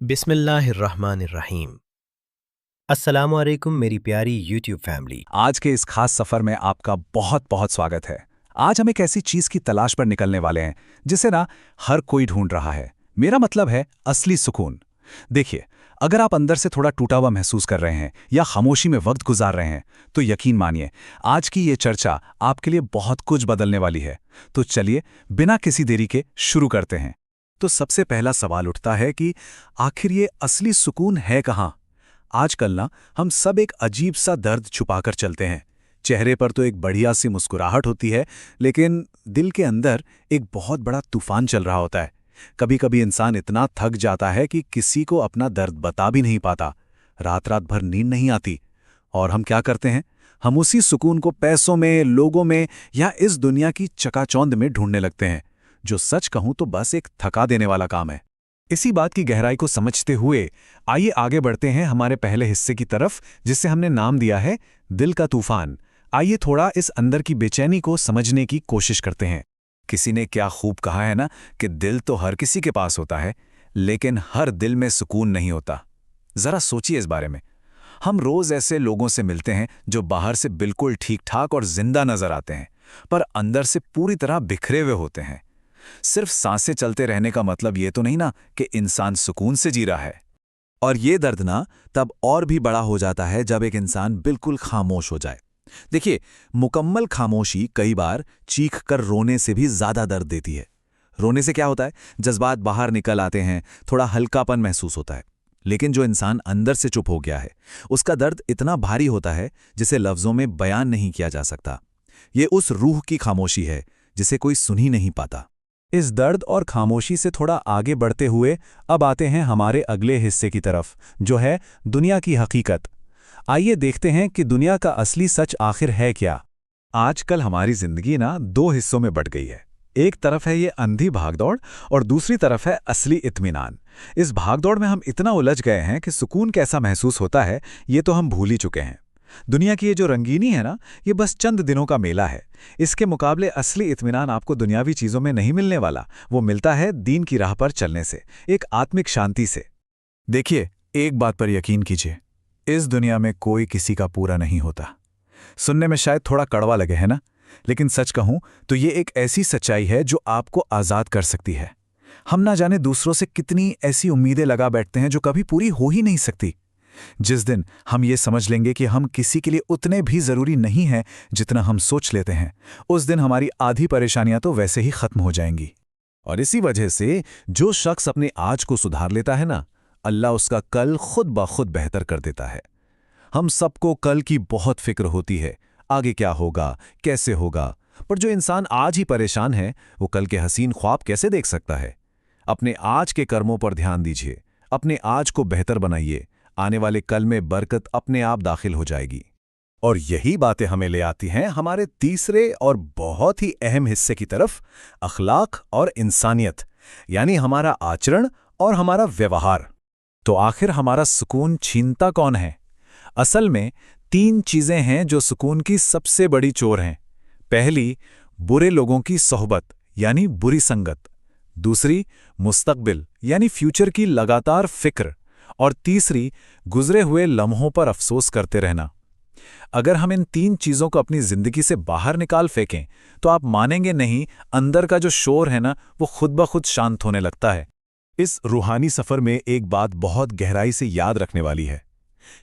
बिस्मिल्लाहिर्रहमानिर्रहीम। अस्सलामुअलैकुम मेरी प्यारी यूट्यूब फैमिली। आज के इस खास सफर में आपका बहुत बहुत स्वागत है। आज हम एक ऐसी चीज की तलाश पर निकलने वाले हैं जिसे ना हर कोई ढूंढ रहा है। मेरा मतलब है असली सुकून। देखिए, अगर आप अंदर से थोड़ा टूटा हुआ महसूस कर रहे हैं या खामोशी में वक्त गुजार रहे हैं तो यकीन मानिए आज की ये चर्चा आपके लिए बहुत कुछ बदलने वाली है। तो चलिए बिना किसी देरी के शुरू करते हैं। तो सबसे पहला सवाल उठता है कि आखिर ये असली सुकून है कहाँ? आजकल ना हम सब एक अजीब सा दर्द छुपाकर चलते हैं। चेहरे पर तो एक बढ़िया सी मुस्कुराहट होती है, लेकिन दिल के अंदर एक बहुत बड़ा तूफान चल रहा होता है। कभी कभी इंसान इतना थक जाता है कि किसी को अपना दर्द बता भी नहीं पाता। रात रात भर नींद नहीं आती। और हम क्या करते हैं? हम उसी सुकून को पैसों में, लोगों में या इस दुनिया की चकाचौंध में ढूंढने लगते हैं, जो सच कहूं तो बस एक थका देने वाला काम है। इसी बात की गहराई को समझते हुए आइए आगे बढ़ते हैं हमारे पहले हिस्से की तरफ, जिसे हमने नाम दिया है दिल का तूफान। आइए थोड़ा इस अंदर की बेचैनी को समझने की कोशिश करते हैं। किसी ने क्या खूब कहा है ना कि दिल तो हर किसी के पास होता है, लेकिन हर दिल में सुकून नहीं होता। जरा सोचिए इस बारे में। हम रोज ऐसे लोगों से मिलते हैं जो बाहर से बिल्कुल ठीक ठाक और जिंदा नजर आते हैं, पर अंदर से पूरी तरह बिखरे हुए होते हैं। सिर्फ सांसें चलते रहने का मतलब ये तो नहीं ना कि इंसान सुकून से जी रहा है। और ये दर्द ना तब और भी बड़ा हो जाता है जब एक इंसान बिल्कुल खामोश हो जाए। देखिए, मुकम्मल खामोशी कई बार चीख कर रोने से भी ज्यादा दर्द देती है। रोने से क्या होता है? जज्बात बाहर निकल आते हैं, थोड़ा हल्कापन महसूस होता है। लेकिन जो इंसान अंदर से चुप हो गया है, उसका दर्द इतना भारी होता है जिसे लफ्जों में बयान नहीं किया जा सकता। ये उस रूह की खामोशी है जिसे कोई सुन ही नहीं पाता। इस दर्द और खामोशी से थोड़ा आगे बढ़ते हुए अब आते हैं हमारे अगले हिस्से की तरफ, जो है दुनिया की हकीकत। आइए देखते हैं कि दुनिया का असली सच आखिर है क्या। आजकल हमारी जिंदगी ना दो हिस्सों में बट गई है। एक तरफ है ये अंधी भागदौड़ और दूसरी तरफ है असली इत्मीनान। इस भागदौड़ में हम इतना उलझ गए हैं कि सुकून कैसा महसूस होता है ये तो हम भूल ही चुके हैं। दुनिया की ये जो रंगीनी है ना, ये बस चंद दिनों का मेला है। इसके मुकाबले असली इत्मीनान आपको दुनियावी चीजों में नहीं मिलने वाला। वो मिलता है दीन की राह पर चलने से, एक आत्मिक शांति से। देखिए, एक बात पर यकीन कीजिए, इस दुनिया में कोई किसी का पूरा नहीं होता। सुनने में शायद थोड़ा कड़वा लगे है ना, लेकिन सच कहूं तो ये एक ऐसी सच्चाई है जो आपको आजाद कर सकती है। हम ना जाने दूसरों से कितनी ऐसी उम्मीदें लगा बैठते हैं जो कभी पूरी हो ही नहीं सकती। जिस दिन हम ये समझ लेंगे कि हम किसी के लिए उतने भी जरूरी नहीं हैं जितना हम सोच लेते हैं, उस दिन हमारी आधी परेशानियां तो वैसे ही खत्म हो जाएंगी। और इसी वजह से जो शख्स अपने आज को सुधार लेता है ना, अल्लाह उसका कल खुद ब खुद बेहतर कर देता है। हम सबको कल की बहुत फिक्र होती है, आगे क्या होगा, कैसे होगा, पर जो इंसान आज ही परेशान है वो कल के हसीन ख्वाब कैसे देख सकता है? अपने आज के कर्मों पर ध्यान दीजिए, अपने आज को बेहतर बनाइए। आने वाले कल में बरकत अपने आप दाखिल हो जाएगी। और यही बातें हमें ले आती हैं हमारे तीसरे और बहुत ही अहम हिस्से की तरफ, अखलाक और इंसानियत, यानी हमारा आचरण और हमारा व्यवहार। तो आखिर हमारा सुकून छीनता कौन है? असल में तीन चीजें हैं जो सुकून की सबसे बड़ी चोर हैं। पहली, बुरे लोगों की सोहबत यानी बुरी संगत। दूसरी, मुस्तकबिल यानी फ्यूचर की लगातार फिक्र। और तीसरी, गुजरे हुए लम्हों पर अफसोस करते रहना। अगर हम इन तीन चीजों को अपनी जिंदगी से बाहर निकाल फेंकें तो आप मानेंगे नहीं, अंदर का जो शोर है ना, वो खुद ब खुद शांत होने लगता है। इस रूहानी सफर में एक बात बहुत गहराई से याद रखने वाली है।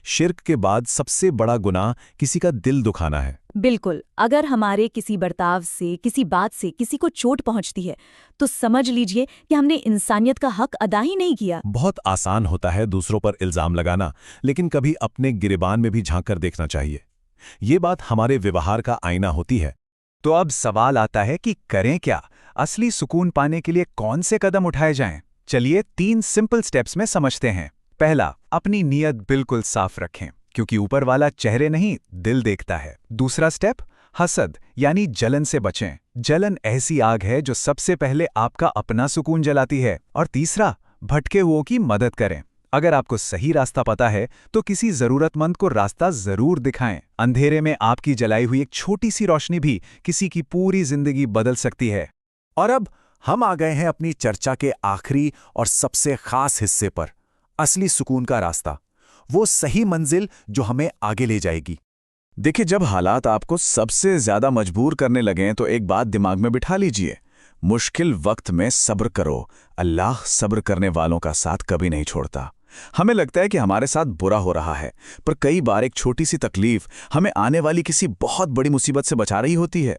शिर्क के बाद सबसे बड़ा गुनाह किसी का दिल दुखाना है। बिल्कुल, अगर हमारे किसी बर्ताव से, किसी बात से किसी को चोट पहुंचती है तो समझ लीजिए कि हमने इंसानियत का हक अदा ही नहीं किया। बहुत आसान होता है दूसरों पर इल्जाम लगाना, लेकिन कभी अपने गिरेबान में भी झांक कर देखना चाहिए। ये बात हमारे व्यवहार का आईना होती है। तो अब सवाल आता है कि करें क्या? असली सुकून पाने के लिए कौन से कदम उठाए जाएं? चलिए 3 सिंपल स्टेप्स में समझते हैं। पहला, अपनी नीयत बिल्कुल साफ रखें, क्योंकि ऊपर वाला चेहरे नहीं दिल देखता है। दूसरा स्टेप, हसद यानी जलन से बचें। जलन ऐसी आग है जो सबसे पहले आपका अपना सुकून जलाती है। और तीसरा, भटके हुओं की मदद करें। अगर आपको सही रास्ता पता है तो किसी जरूरतमंद को रास्ता जरूर दिखाएं। अंधेरे में आपकी जलाई हुई एक छोटी सी रोशनी भी किसी की पूरी जिंदगी बदल सकती है। और अब हम आ गए हैं अपनी चर्चा के आखिरी और सबसे खास हिस्से पर, असली सुकून का रास्ता, वो सही मंजिल जो हमें आगे ले जाएगी। देखिए, जब हालात आपको सबसे ज्यादा मजबूर करने लगें तो एक बात दिमाग में बिठा लीजिए, मुश्किल वक्त में सब्र करो। अल्लाह सब्र करने वालों का साथ कभी नहीं छोड़ता। हमें लगता है कि हमारे साथ बुरा हो रहा है, पर कई बार एक छोटी सी तकलीफ हमें आने वाली किसी बहुत बड़ी मुसीबत से बचा रही होती है।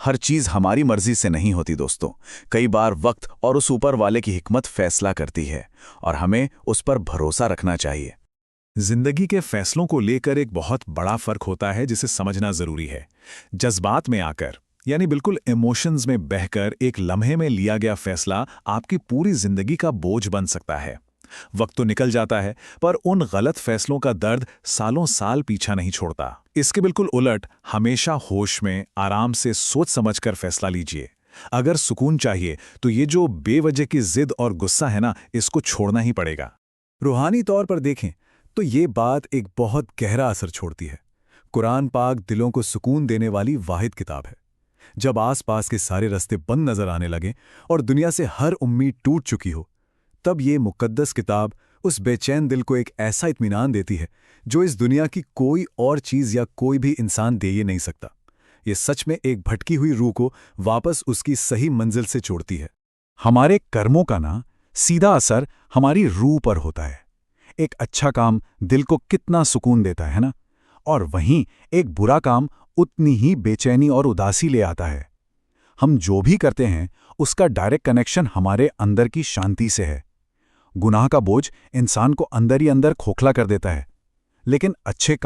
हर चीज हमारी मर्जी से नहीं होती दोस्तों। कई बार वक्त और उस ऊपर वाले की हिकमत फैसला करती है और हमें उस पर भरोसा रखना चाहिए। जिंदगी के फैसलों को लेकर एक बहुत बड़ा फर्क होता है जिसे समझना जरूरी है। जज्बात में आकर, यानी बिल्कुल इमोशंस में बहकर एक लम्हे में लिया गया फैसला आपकी पूरी जिंदगी का बोझ बन सकता है। वक्त तो निकल जाता है, पर उन गलत फैसलों का दर्द सालों साल पीछा नहीं छोड़ता। इसके बिल्कुल उलट, हमेशा होश में आराम से सोच समझकर फैसला लीजिए। अगर सुकून चाहिए तो ये जो बेवजह की जिद और गुस्सा है ना, इसको छोड़ना ही पड़ेगा। रूहानी तौर पर देखें तो ये बात एक बहुत गहरा असर छोड़ती है। कुरान पाक दिलों को सुकून देने वाली वाहिद किताब है। जब आसपास के सारे रास्ते बंद नजर आने लगें और दुनिया से हर उम्मीद टूट चुकी हो, तब ये मुकद्दस किताब उस बेचैन दिल को एक ऐसा इत्मीनान देती है जो इस दुनिया की कोई और चीज़ या कोई भी इंसान दे ही नहीं सकता। ये सच में एक भटकी हुई रूह को वापस उसकी सही मंजिल से जोड़ती है। हमारे कर्मों का ना सीधा असर हमारी रूह पर होता है। एक अच्छा काम दिल को कितना सुकून देता है ना, और वहीं एक बुरा काम उतनी ही बेचैनी और उदासी ले आता है। हम जो भी करते हैं उसका डायरेक्ट कनेक्शन हमारे अंदर की शांति से है। गुनाह का बोझ इंसान को अंदर ही अंदर खोखला कर देता है, लेकिन अच्छे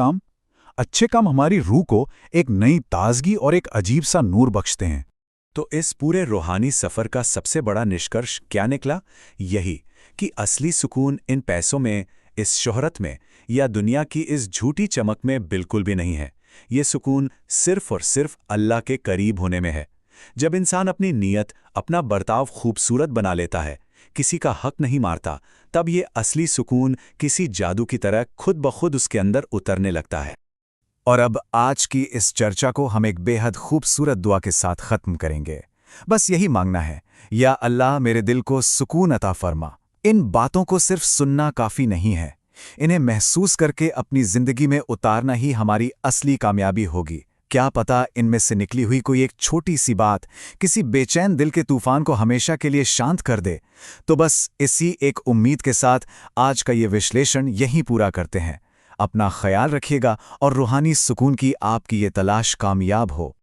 काम हमारी रूह को एक नई ताजगी और एक अजीब सा नूर बख्शते हैं। तो इस पूरे रूहानी सफर का सबसे बड़ा निष्कर्ष क्या निकला? यही कि असली सुकून इन पैसों में, इस शोहरत में या दुनिया की इस झूठी चमक में बिल्कुल भी नहीं है। ये सुकून सिर्फ और सिर्फ अल्लाह के करीब होने में है। जब इंसान अपनी नीयत, अपना बर्ताव खूबसूरत बना लेता है, किसी का हक नहीं मारता, तब ये असली सुकून किसी जादू की तरह खुद ब खुद उसके अंदर उतरने लगता है। और अब आज की इस चर्चा को हम एक बेहद खूबसूरत दुआ के साथ खत्म करेंगे। बस यही मांगना है, या अल्लाह मेरे दिल को सुकून अता फरमा। इन बातों को सिर्फ सुनना काफी नहीं है, इन्हें महसूस करके अपनी जिंदगी में उतारना ही हमारी असली कामयाबी होगी। क्या पता इनमें से निकली हुई कोई एक छोटी सी बात किसी बेचैन दिल के तूफान को हमेशा के लिए शांत कर दे। तो बस इसी एक उम्मीद के साथ आज का ये विश्लेषण यहीं पूरा करते हैं। अपना ख्याल रखिएगा और रूहानी सुकून की आपकी ये तलाश कामयाब हो।